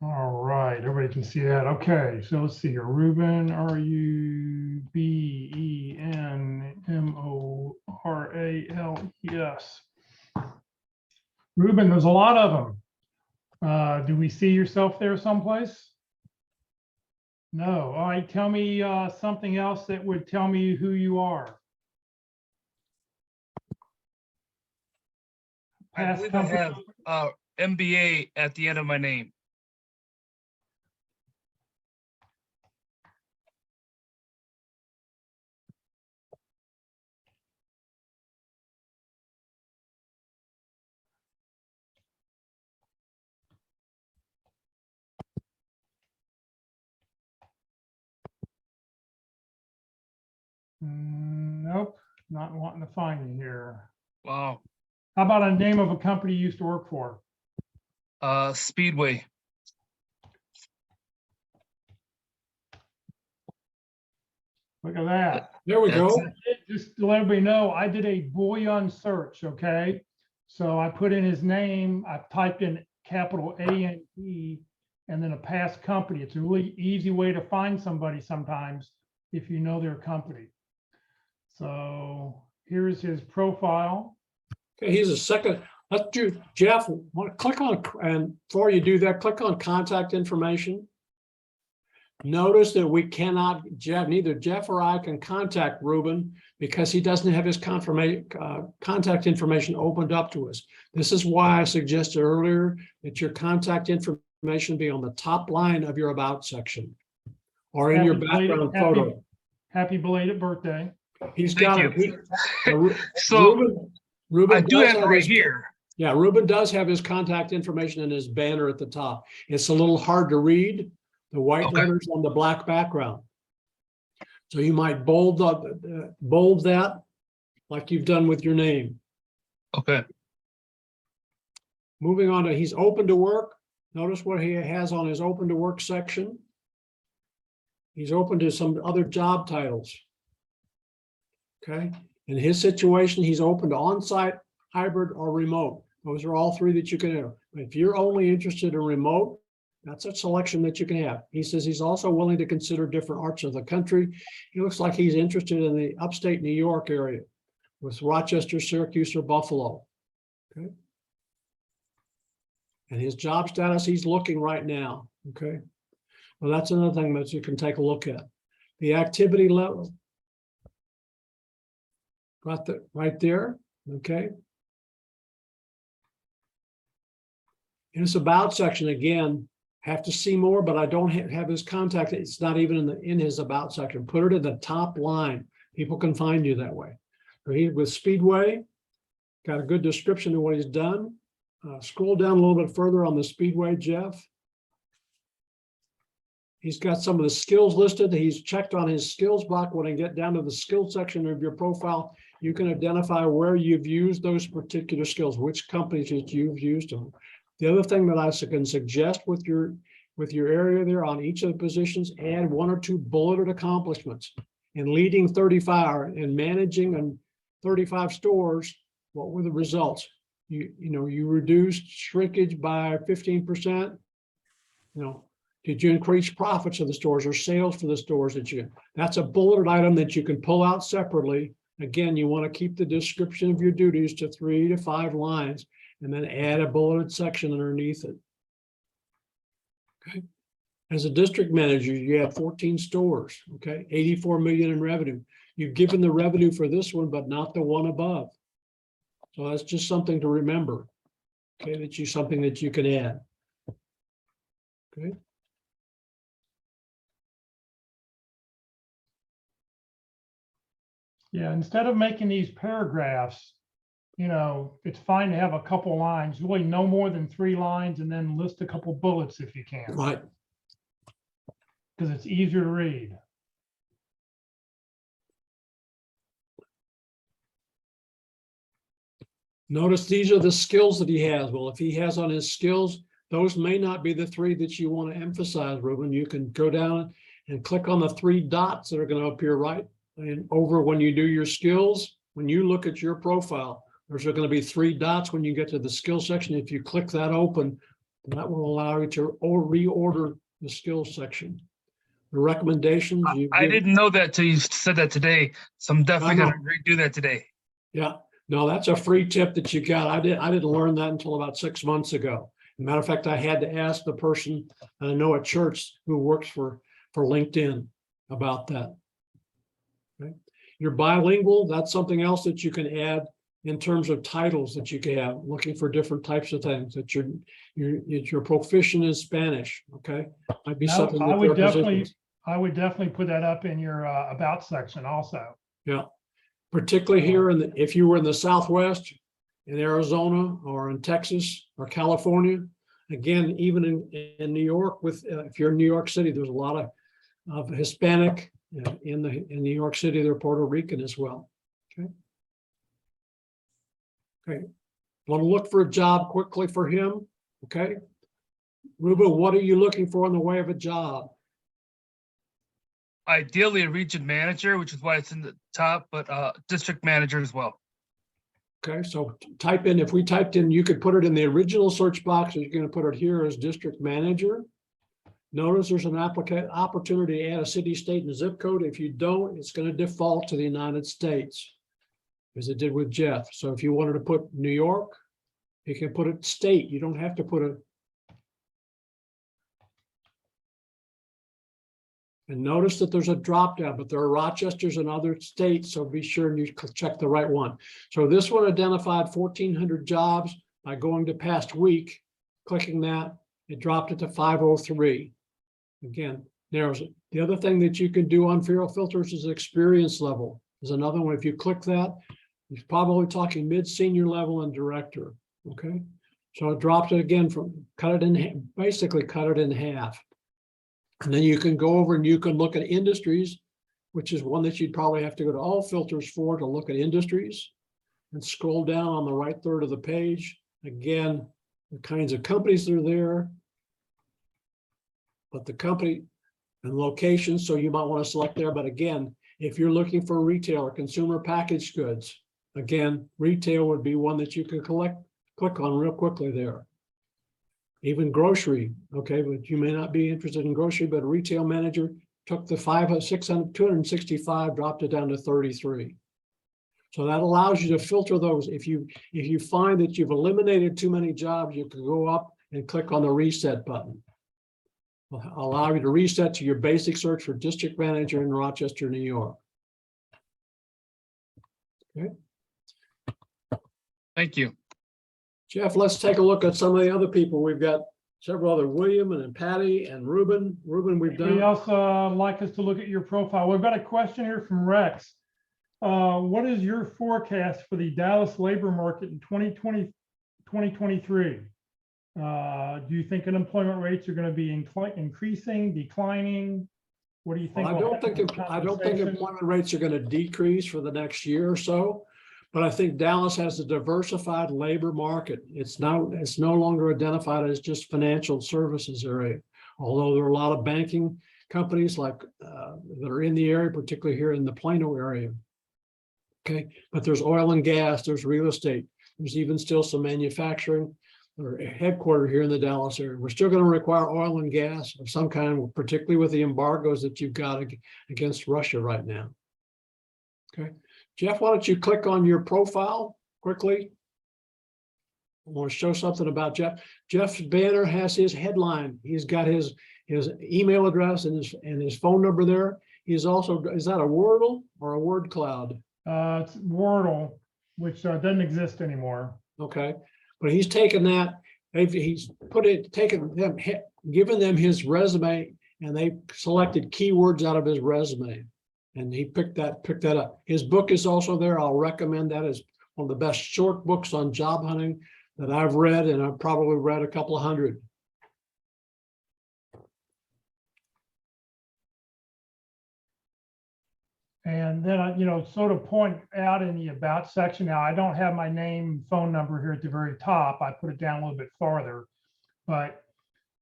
All right, everybody can see that. Okay, so let's see here. Ruben, Rubenmorales. Ruben, there's a lot of them. Do we see yourself there someplace? No. All right, tell me something else that would tell me who you are. I Past believe I company. have MBA at the end of my name. Nope, not wanting to find you here. Wow. How about a name of a company you used to work for? Speedway. Look at that. There we That's go. Just to let everybody know, I did a Boolean search, okay? So I put in his name, I typed in capital A-N-E, and then a past company. It's a really easy way to find somebody sometimes if you know their company. So here's his profile. Okay, he's a second. Let's do, Jeff, click on, and before you do that, click on contact information. Notice that we cannot, neither Jeff or I can contact Ruben because he doesn't have his contact information opened up to us. This is why I suggested earlier that your contact information be on the top line of your about section or in your background photo. Happy belated birthday. He's Thank got you. it. So Ruben I do does have it right his- here. Yeah, Ruben does have his contact information in his banner at the top. It's a little hard to read, the white Okay. letters on the black background. So you might bold that like you've done with your name. Okay. Moving on to, he's open to work. Notice what he has on his open to work section. He's open to some other job titles. Okay, in his situation, he's open to on-site, hybrid, or remote. Those are all three that you can have. If you're only interested in remote, that's a selection that you can have. He says he's also willing to consider different parts of the country. He looks like he's interested in the upstate New York area with Rochester, Syracuse, or Buffalo. Okay. And his job status, he's looking right now. Okay. Well, that's another thing that you can take a look at. The activity level. Got that right there. Okay. In his about section, again, have to see more, but I don't have his contact. It's not even in his about section. Put it in the top line. People can find you that way. So he with Speedway, got a good description of what he's done. Scroll down a little bit further on the Speedway, Jeff. He's got some of the skills listed. He's checked on his skills block. When I get down to the skills section of your profile, you can identify where you've used those particular skills, which companies that you've used them. The other thing that I can suggest with your area there on each of the positions, add 1 or 2 bulleted accomplishments. In leading 35 and managing and 35 stores, what were the results? You reduced shrinkage by 15%. Did you increase profits of the stores or sales for the stores that's a bulleted item that you can pull out separately. Again, you want to keep the description of your duties to 3 to 5 lines and then add a bulleted section underneath it. Okay. As a district manager, you have 14 stores, okay, 84 million in revenue. You've given the revenue for this one, but not the one above. So that's just something to remember. Okay, something that you can add. Okay. Yeah, instead of making these paragraphs, it's fine to have a couple lines, really no more than 3 lines, and then list a couple bullets if you can. Right. Because it's easier to read. Notice these are the skills that he has. Well, if he has on his skills, those may not be the 3 that you want to emphasize, Ruben. You can go down and click on the three dots that are going to appear right and over when you do your skills. When you look at your profile, there's going to be three dots when you get to the skills section. If you click that open, that will allow you to reorder the skills section. The recommendations you I didn't know that till you said that today. So I'm definitely I know. gonna redo that today. Yeah, no, that's a free tip that you got. I didn't learn that until about 6 months ago. Matter of fact, I had to ask the person I know at church who works for LinkedIn about that. Okay. You're bilingual. That's something else that you can add in terms of titles that you can have, looking for different types of things that you're proficient in Spanish. Okay. Might be No, something I that would there are definitely, positions. I would definitely put that up in your about section also. Yeah. Particularly here if you were in the Southwest, in Arizona or in Texas or California, again, even in New York, if you're in New York City, there's a lot of Hispanic in New York City. They're Puerto Rican as well. Okay. Okay. Want to look for a job quickly for him? Okay. Ruba, what are you looking for in the way of a job? Ideally, a region manager, which is why it's in the top, but district manager as well. Okay, so type in, if we typed in, you could put it in the original search box, you're going to put it here as district manager. Notice there's an opportunity to add a city, state, and zip code. If you don't, it's going to default to the United States, as it did with Jeff. So if you wanted to put New York, you can put it state. You don't have to put a. And notice that there's a drop down, but there are Rochesters in other states, so be sure and you check the right one. So this one identified 1,400 jobs by going to past week, clicking that, it dropped it to 503. Again, narrows it. The other thing that you can do on filters is experience level. There's another one. If you click that, he's probably talking mid-senior level and director. Okay, so it dropped it again basically cut it in half. And then you can go over and you can look at industries, which is one that you'd probably have to go to all filters for to look at industries, and scroll down on the right third of the page. Again, the kinds of companies that are there, but the company and location, so you might want to select there. But again, if you're looking for retail or consumer packaged goods, again, retail would be one that you can click on real quickly there. Even grocery, okay, but you may not be interested in grocery, but a retail manager took the 265, dropped it down to 33. So that allows you to filter those. If you find that you've eliminated too many jobs, you can go up and click on the reset button. It'll allow you to reset to your basic search for district manager in Rochester, New York. Okay. Thank you. Jeff, let's take a look at some of the other people. We've got several other, William and Patty and Ruben. Ruben, we've done. Anybody else like us to look at your profile? We've got a question here from Rex. What is your forecast for the Dallas labor market in 2023? Do you think unemployment rates are going to be increasing, declining? What do you think? Well, I don't think employment rates are going to decrease for the next year or so. But I think Dallas has a diversified labor market. It's no longer identified as just financial services area, although there are a lot of banking companies that are in the area, particularly here in the Plano area. Okay, but there's oil and gas, there's real estate, there's even still some manufacturing or headquartered here in the Dallas area. We're still going to require oil and gas of some kind, particularly with the embargoes that you've got against Russia right now. Okay. Jeff, why don't you click on your profile quickly? I want to show something about Jeff. Jeff's banner has his headline. He's got his email address and his phone number there. He's also, is that a Wordle or a word cloud? It's Wordle, which doesn't exist anymore. Okay, but he's taken that, he's given them his resume, and they selected keywords out of his resume. And he picked that up. His book is also there. I'll recommend that as one of the best short books on job hunting that I've read, and I've probably read a couple of hundred. And then, sort of point out in the about section. Now, I don't have my name, phone number here at the very top. I put it down a little bit farther, but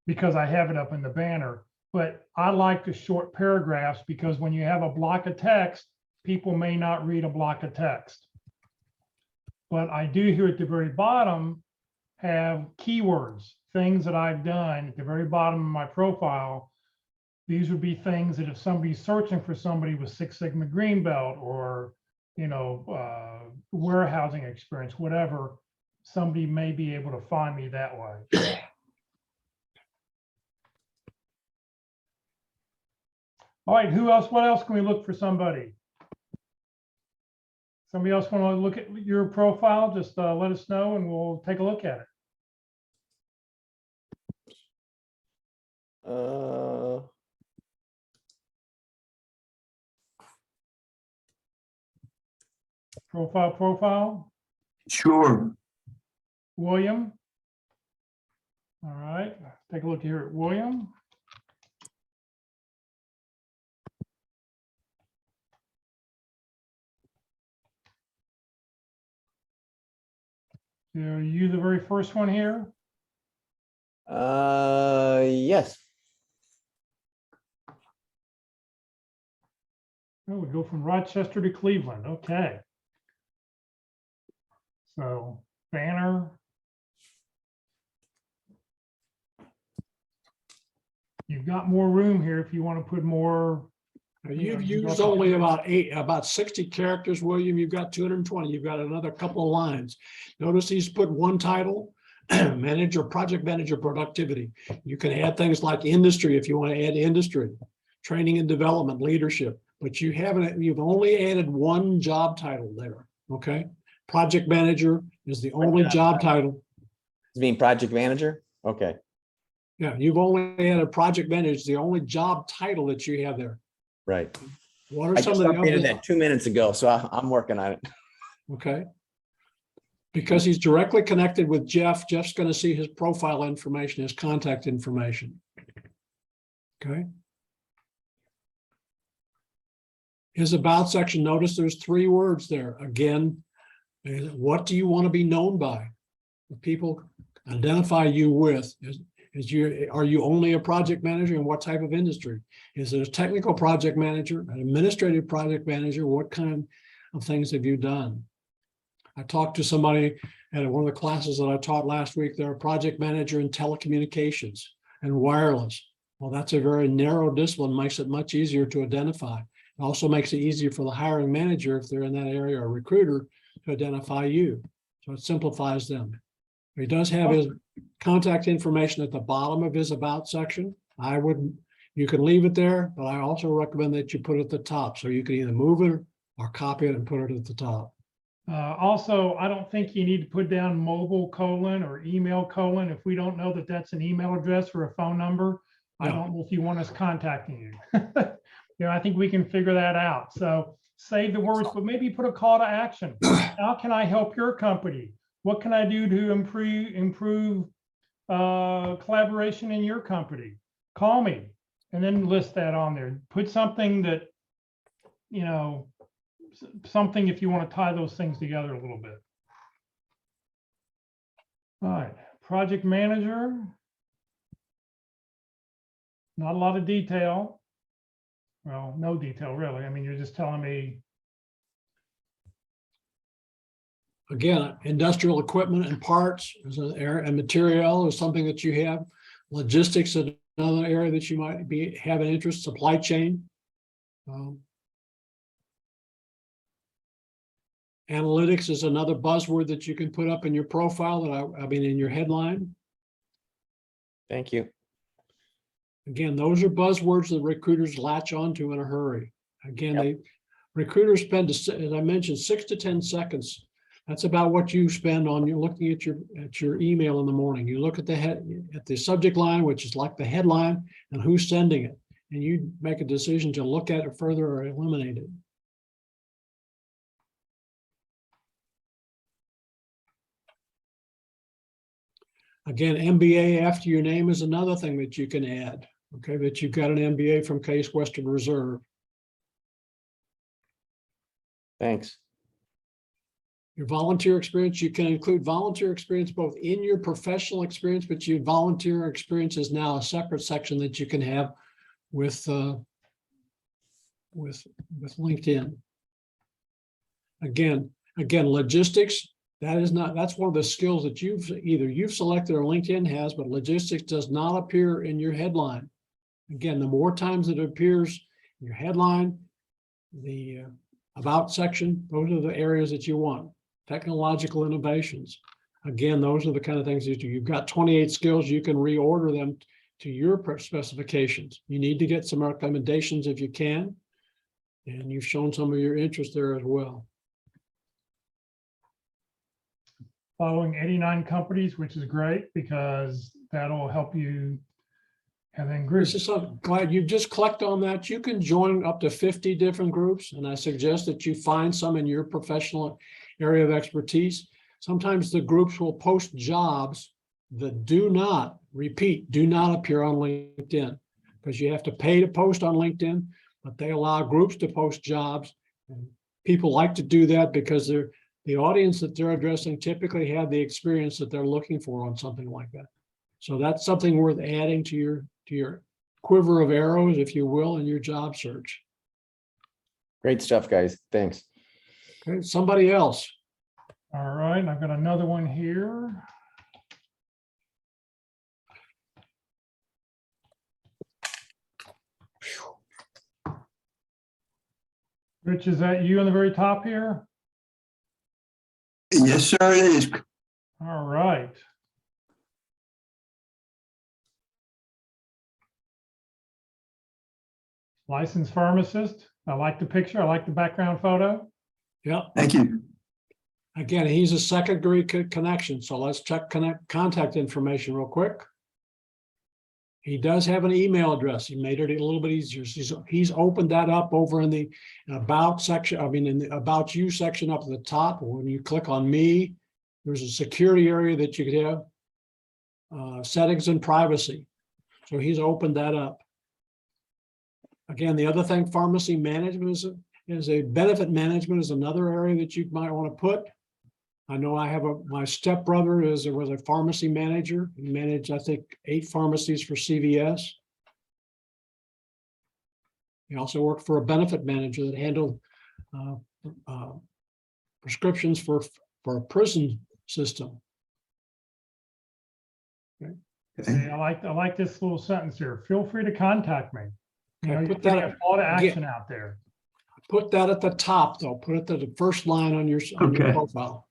because I have it up in the banner. But I like the short paragraphs because when you have a block of text, people may not read a block of text. But I do here at the very bottom have keywords, things that I've done at the very bottom of my profile. These would be things that if somebody's searching for somebody with Six Sigma Green Belt or, warehousing experience, whatever, somebody may be able to find me that way. All right, who else? What else can we look for somebody? Somebody else want to look at your profile? Just let us know and we'll take a look at it. Profile. Sure. William. All right, take a look here at William. Are you the very first one here? Yes. Oh, we go from Rochester to Cleveland. Okay. So banner. You've got more room here if you want to put more. You've used only about 60 characters, William. You've got 220. You've got another couple of lines. Notice he's put one title, project manager productivity. You can add things like industry if you want to add industry, training and development, leadership, but you've only added one job title there. Okay. Project manager is the only job title. It's being project manager. Okay. Yeah, you've only added project manager. It's the only job title that you have there. Right. What are I some just of the updated other? that 2 minutes ago, so I'm working on it. Okay. Because he's directly connected with Jeff, Jeff's going to see his profile information, his contact information. Okay. His about section, notice there's 3 words there. Again, what do you want to be known by? The people identify you with. Are you only a project manager, and what type of industry? Is it a technical project manager, an administrative project manager? What kind of things have you done? I talked to somebody at one of the classes that I taught last week. They're a project manager in telecommunications and wireless. Well, that's a very narrow discipline, makes it much easier to identify. It also makes it easier for the hiring manager, if they're in that area, or recruiter, to identify you. So it simplifies them. He does have his contact information at the bottom of his about section. You can leave it there, but I also recommend that you put it at the top. So you can either move it or copy it and put it at the top. Also, I don't think you need to put down mobile : or email : if we don't know that that's an email address or a phone number. I don't know if you want us contacting you. I think we can figure that out. So save the words, but maybe put a call to action. How can I help your company? What can I do to improve collaboration in your company? Call me, and then list that on there. Put something that, something if you want to tie those things together a little bit. All right, project manager. Not a lot of detail. Well, no detail really. I mean, you're just telling me. Again, industrial equipment and parts is an area, and material is something that you have. Logistics is another area that you might have an interest. Supply chain. Analytics is another buzzword that you can put up in your profile, that in your headline. Thank you. Again, those are buzzwords that recruiters latch onto in a hurry. Again, recruiters spend, as I mentioned, 6 to 10 seconds. That's about what you spend on you looking at your email in the morning. You look at the subject line, which is like the headline, and who's sending it, and you make a decision to look at it further or eliminate it. Again, MBA after your name is another thing that you can add. Okay, that you've got an MBA from Case Western Reserve. Thanks. Your volunteer experience, you can include volunteer experience both in your professional experience, but your volunteer experience is now a separate section that you can have with LinkedIn. Again, logistics, that's one of the skills that you've selected or LinkedIn has, but logistics does not appear in your headline. Again, the more times it appears in your headline, the about section, those are the areas that you want. Technological innovations. Again, those are the kind of things that you've got 28 skills, you can reorder them to your specifications. You need to get some recommendations if you can. And you've shown some of your interest there as well. Following 89 companies, which is great because that'll help you. And then groups. This is so glad you just clicked on that. You can join up to 50 different groups, and I suggest that you find some in your professional area of expertise. Sometimes the groups will post jobs that do not appear on LinkedIn, because you have to pay to post on LinkedIn, but they allow groups to post jobs. And people like to do that because the audience that they're addressing typically have the experience that they're looking for on something like that. So that's something worth adding to your quiver of arrows, if you will, in your job search. Great stuff, guys. Thanks. Okay, somebody else. All right, I've got another one here. Rich, is that you on the very top here? Yes, sir, it is. All right. Licensed pharmacist. I like the picture. I like the background photo. Yeah, Thank you. again, he's a secondary connection. So let's check contact information real quick. He does have an email address. He made it a little bit easier. He's opened that up over in the about section. I mean, in the about you section up at the top. When you click on me, there's a security area that you could have settings and privacy. So he's opened that up. Again, the other thing, pharmacy management is a benefit management is another area that you might want to put. I know I have my stepbrother was a pharmacy manager. He managed, I think, 8 pharmacies for CVS. He also worked for a benefit manager that handled prescriptions for a prison system. Okay. Hey, I like this little sentence here. Feel free to contact me. You know, Okay, you're put that getting a lot of action out there. Put that at the top, though. Put it to the first line on your Okay. profile.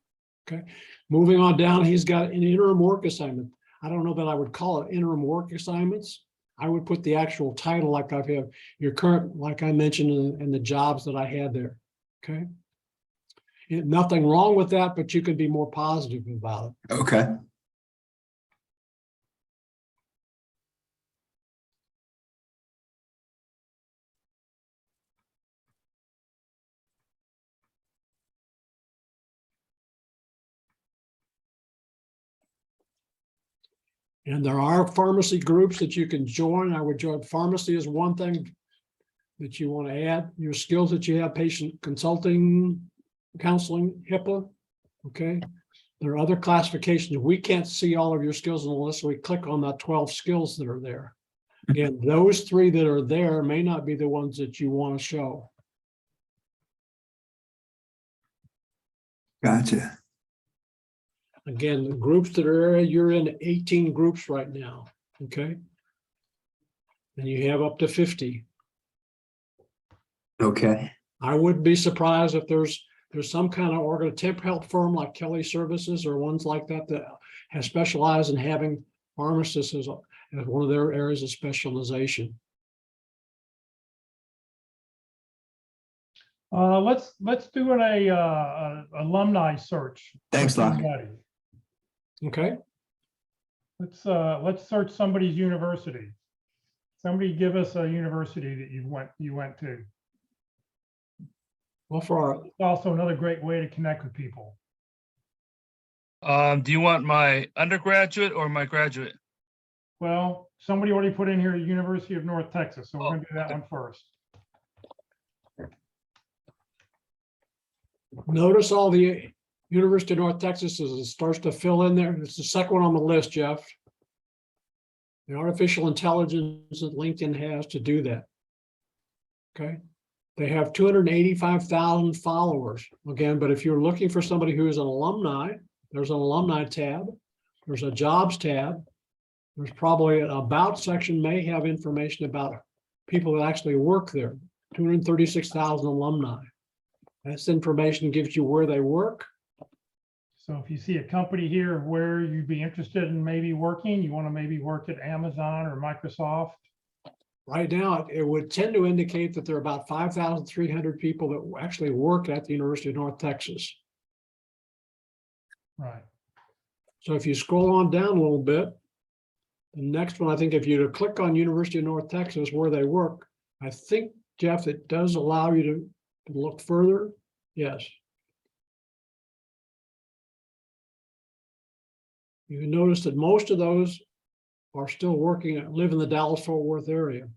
Okay. Moving on down, he's got an interim work assignment. I don't know that I would call it interim work assignments. I would put the actual title like I have your current, like I mentioned in the jobs that I had there. Okay. Nothing wrong with that, but you could be more positive about it. Okay. And there are pharmacy groups that you can join. I would join. Pharmacy is one thing that you want to add. Your skills that you have, patient consulting, counseling, HIPAA. Okay. There are other classifications. We can't see all of your skills unless we click on the 12 skills that are there. Again, those 3 that are there may not be the ones that you want to show. Gotcha. Again, the groups that are, you're in 18 groups right now. Okay. And you have up to 50. Okay. I wouldn't be surprised if there's some kind of temp help firm like Kelly Services or ones like that that has specialized in having pharmacists as one of their areas of specialization. Let's do an alumni search. Thanks, for Locke. somebody. Okay. Let's search somebody's university. Somebody give us a university that you went to. Well, for our, It's also another great way to connect with people. Do you want my undergraduate or my graduate? Well, somebody already put in here University of North Texas, so we're gonna do that one first. notice all the University of North Texas as it starts to fill in there. It's the second one on the list, Jeff. the artificial intelligence that LinkedIn has to do that. Okay. They have 285,000 followers again, but if you're looking for somebody who is an alumni, there's an alumni tab, there's a jobs tab, there's probably an about section may have information about people that actually work there, 236,000 alumni. This information gives you where they work. So if you see a company here where you'd be interested in maybe working, you want to maybe work at Amazon or Microsoft. Right now, it would tend to indicate that there are about 5,300 people that actually work at the University of North Texas. Right. So if you scroll on down a little bit, the next one, I think if you click on University of North Texas where they work, I think, Jeff, it does allow you to look further. Yes. You can notice that most of those are still working, live in the Dallas-Fort Worth area.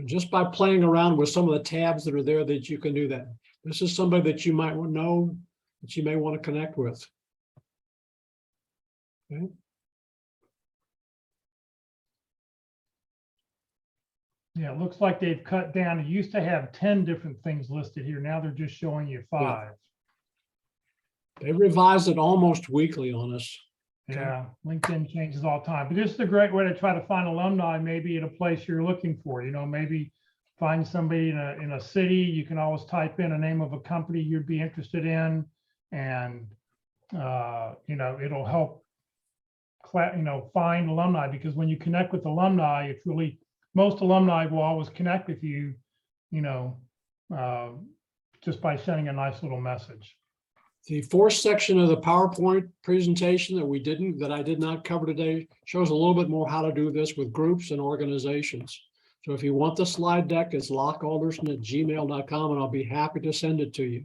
Just by playing around with some of the tabs that are there that you can do that. This is somebody that you might know that you may want to connect with. Okay. Yeah, it looks like they've cut down. It used to have 10 different things listed here. Now they're just showing you 5. They revise it almost weekly on us. Okay. Yeah, LinkedIn changes all the time, but this is a great way to try to find alumni, maybe at a place you're looking for, maybe find somebody in a city. You can always type in a name of a company you'd be interested in, and it'll help find alumni, because when you connect with alumni, it's really, most alumni will always connect with you, just by sending a nice little message. The fourth section of the PowerPoint presentation that I did not cover today shows a little bit more how to do this with groups and organizations. So if you want the slide deck, it's lockealderson@gmail.com, and I'll be happy to send it to you.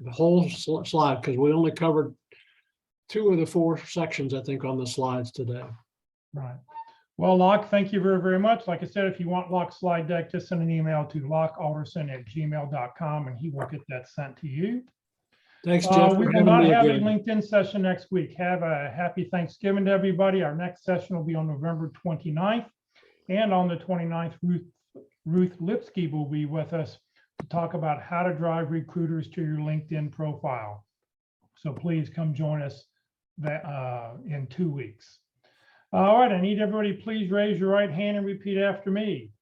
The whole slide, because we only covered 2 of the 4 sections, I think, on the slides today. Right. Well, Locke, thank you very, very much. Like I said, if you want Locke's slide deck, just send an email to lockealderson@gmail.com, and he will get that sent to you. Thanks, Jeff. We will not have a LinkedIn session next week. Have a happy Thanksgiving to everybody. Our next session will be on November 29th. And on the 29th, Ruth Lipsky will be with us to talk about how to drive recruiters to your LinkedIn profile. So please come join us in 2 weeks. All right, I need everybody, please raise your right hand and repeat after me.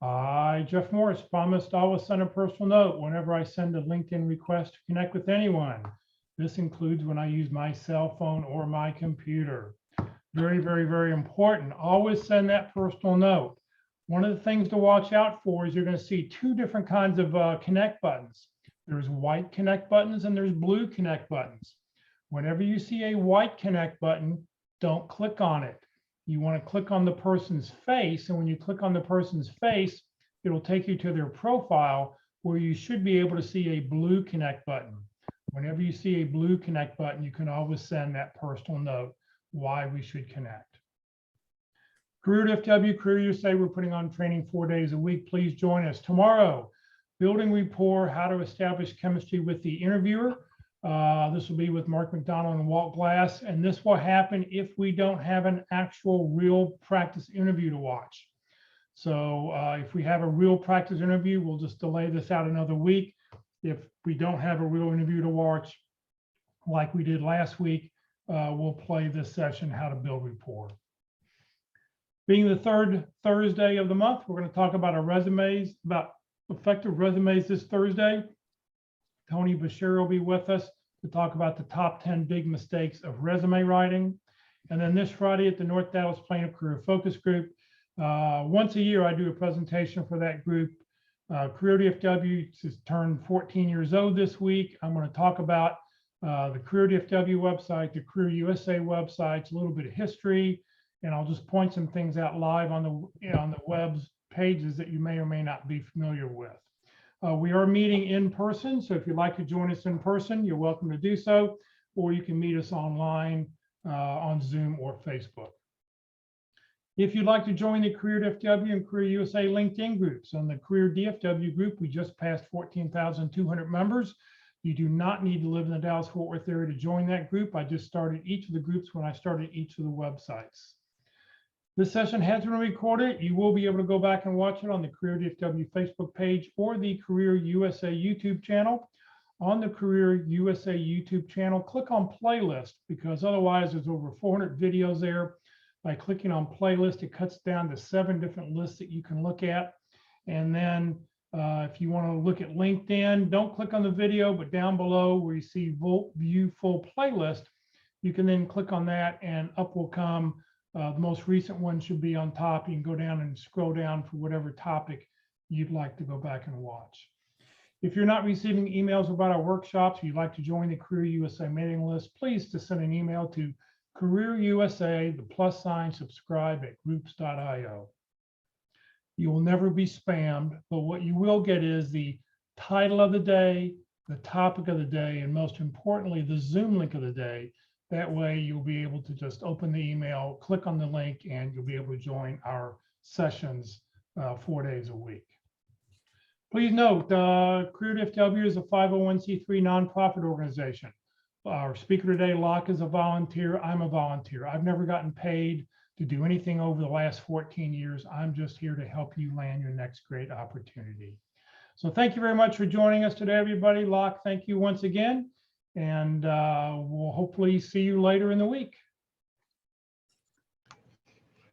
I, Jeff Morris, promised I will send a personal note whenever I send a LinkedIn request to connect with anyone. This includes when I use my cell phone or my computer. Very, very, very important. Always send that personal note. One of the things to watch out for is you're going to see 2 different kinds of connect buttons. There's white connect buttons and there's blue connect buttons. Whenever you see a white connect button, don't click on it. You want to click on the person's face, and when you click on the person's face, it'll take you to their profile, where you should be able to see a blue connect button. Whenever you see a blue connect button, you can always send that personal note why we should connect. Career at FW, Career USA, we're putting on training 4 days a week. Please join us. Tomorrow, building rapport, how to establish chemistry with the interviewer. This will be with Mark McDonald and Walt Glass, and this will happen if we don't have an actual real practice interview to watch. So if we have a real practice interview, we'll just delay this out another week. If we don't have a real interview to watch, like we did last week, we'll play this session, how to build rapport. Being the 3rd Thursday of the month, we're going to talk about our resumes, about effective resumes this Thursday. Tony Bashir will be with us to talk about the top 10 big mistakes of resume writing. And then this Friday at the North Dallas Plaintiff Career Focus Group, once a year I do a presentation for that group. Career DFW has turned 14 years old this week. I'm going to talk about the Career DFW website, the Career USA websites, a little bit of history, and I'll just point some things out live on the web's pages that you may or may not be familiar with. We are meeting in person, so if you'd like to join us in person, you're welcome to do so, or you can meet us online on Zoom or Facebook. If you'd like to join the Career DFW and Career USA LinkedIn groups, on the Career DFW group, we just passed 14,200 members. You do not need to live in the Dallas-Fort Worth area to join that group. I just started each of the groups when I started each of the websites. This session has been recorded. You will be able to go back and watch it on the Career DFW Facebook page or the Career USA YouTube channel. On the Career USA YouTube channel, click on playlist, because otherwise there's over 400 videos there. By clicking on playlist, it cuts down to 7 different lists that you can look at. And then if you want to look at LinkedIn, don't click on the video, but down below where you see view full playlist, you can then click on that and up will come. The most recent one should be on top. You can go down and scroll down for whatever topic you'd like to go back and watch. If you're not receiving emails about our workshops, or you'd like to join the Career USA mailing list, please to send an email to Career USA, the +subscribe at groups.io. You will never be spammed, but what you will get is the title of the day, the topic of the day, and most importantly, the Zoom link of the day. That way you'll be able to just open the email, click on the link, and you'll be able to join our sessions 4 days a week. Please note, Career DFW is a 501c3 nonprofit organization. Our speaker today, Locke, is a volunteer. I'm a volunteer. I've never gotten paid to do anything over the last 14 years. I'm just here to help you land your next great opportunity. So thank you very much for joining us today, everybody. Locke, thank you once again. And we'll hopefully see you later in the week.